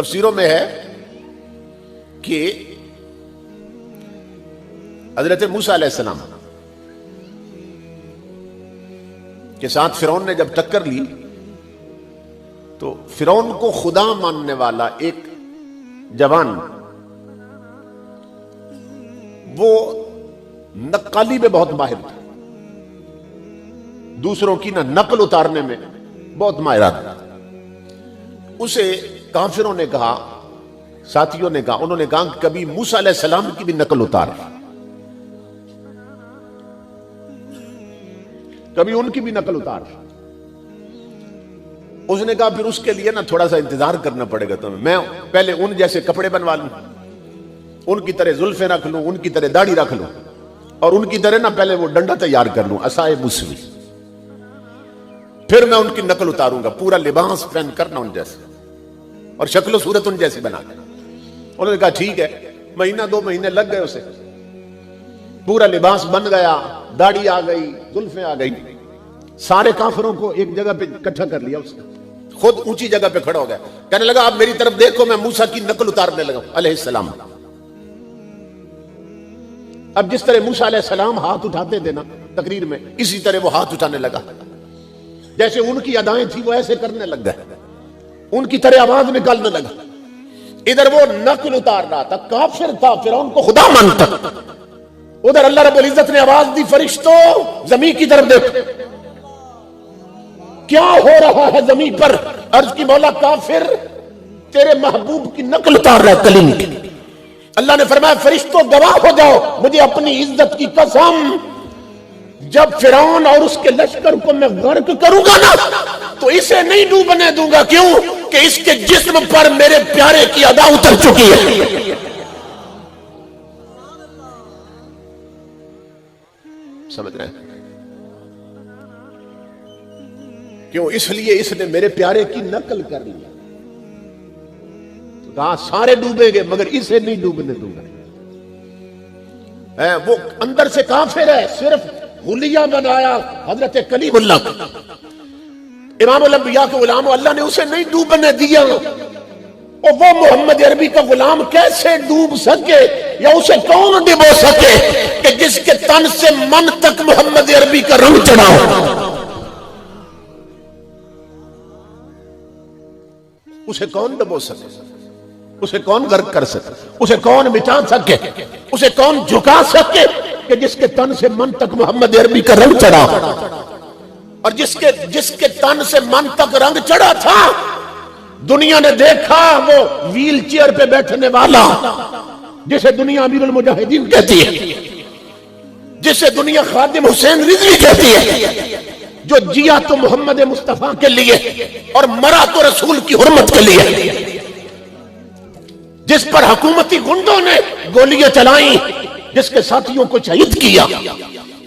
تفسیروں میں ہے کہ حضرت موسیٰ علیہ السلام کے ساتھ فرعون نے جب ٹکر لی تو فرعون کو خدا ماننے والا ایک جوان وہ نقالی میں بہت ماہر تھا، دوسروں کی نہ نقل اتارنے میں بہت ماہر تھا۔ اسے کافروں نے کہا، ساتھیوں نے کہا، انہوں نے کہا کہ کبھی موسیٰ علیہ السلام کی بھی نقل اتار، کبھی ان کی بھی نقل اتار۔ اس نے کہا پھر اس کے لیے نا تھوڑا سا انتظار کرنا پڑے گا تمہیں، میں پہلے ان جیسے کپڑے بنوا لوں، ان کی طرح زلفیں رکھ لوں، ان کی طرح داڑھی رکھ لوں، اور ان کی طرح نا پہلے وہ ڈنڈا تیار کر لوں، عصائے موسوی، پھر میں ان کی نقل اتاروں گا، پورا لباس پہن کرنا ان جیسے اور شکل و صورت ان جیسی بنا کر۔ انہوں نے کہا ٹھیک ہے، مہینہ 2 مہینے لگ گئے، اسے پورا لباس بن گیا، داڑھی آ گئی، زلفیں آ گئی، سارے کافروں کو ایک جگہ پہ اکٹھا کر لیا، اس نے خود اونچی جگہ پہ کھڑا ہو گیا، کہنے لگا آپ میری طرف دیکھو، میں موسیٰ کی نقل اتارنے لگا علیہ السلام۔ اب جس طرح موسیٰ علیہ السلام ہاتھ اٹھاتے تھے نا تقریر میں، اسی طرح وہ ہاتھ اٹھانے لگا، جیسے ان کی ادائیں تھی وہ ایسے کرنے لگ گئے، ان کی طرح آواز نکالنے لگا۔ ادھر وہ نقل اتار رہا تھا، کافر تھا، فرعون کو خدا مانتا، ادھر اللہ رب العزت نے آواز دی فرشتوں زمین کی طرف دیکھو، کیا ہو رہا ہے زمین پر؟ عرض کی مولا کافر تیرے محبوب کی نقل اتار رہا ہے کلیم کی۔ اللہ نے فرمایا فرشتوں گواہ ہو جاؤ، مجھے اپنی عزت کی قسم، جب فرعون اور اس کے لشکر کو میں غرق کروں گا نا تو اسے نہیں ڈوبنے دوں گا، کیوں کہ اس کے جسم پر میرے پیارے کی ادا اتر چکی ہے۔ سمجھ رہے ہیں؟ کیوں؟ اس لیے اس نے میرے پیارے کی نقل کر لی، کہا سارے ڈوبیں گے مگر اسے نہیں ڈوبنے دوں گا۔ وہ اندر سے کافر ہے، صرف حلیہ بنایا حضرت کلیم اللہ کو، امام الانبیاء کے غلام، اللہ نے اسے نہیں ڈوبنے دیا۔ اور وہ محمد عربی کا غلام کیسے ڈوب سکے، یا اسے کون ڈبو سکے کہ جس کے تن سے من تک محمد عربی کا رنگ چڑھا ہو؟ اسے کون ڈبو سکے، اسے کون غرق کر سکے، اسے کون مٹا سکے، اسے کون جھکا سکے کہ جس کے تن سے من تک محمد عربی کا رنگ چڑھا، اور جس کے تن سے من تک رنگ چڑھا تھا دنیا نے دیکھا وہ ویل چیئر پہ بیٹھنے والا جسے دنیا امیر المجاہدین کہتی ہے، جسے دنیا خادم حسین رضوی کہتی ہے، جو جیا تو محمد مصطفیٰ کے لیے اور مرا تو رسول کی حرمت کے لیے، جس پر حکومتی گنڈوں نے گولیاں چلائیں، جس کے ساتھیوں کو شہید کیا،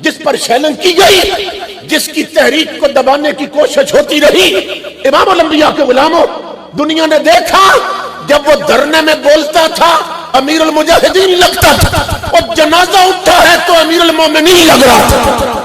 جس پر شیلنگ کی گئی، جس کی تحریک کو دبانے کی کوشش ہوتی رہی، امام الانبیاء کے غلاموں، دنیا نے دیکھا جب وہ دھرنے میں بولتا تھا امیر المجاہدین لگتا تھا، اور جنازہ اٹھا ہے تو امیر المومنین لگ رہا تھا۔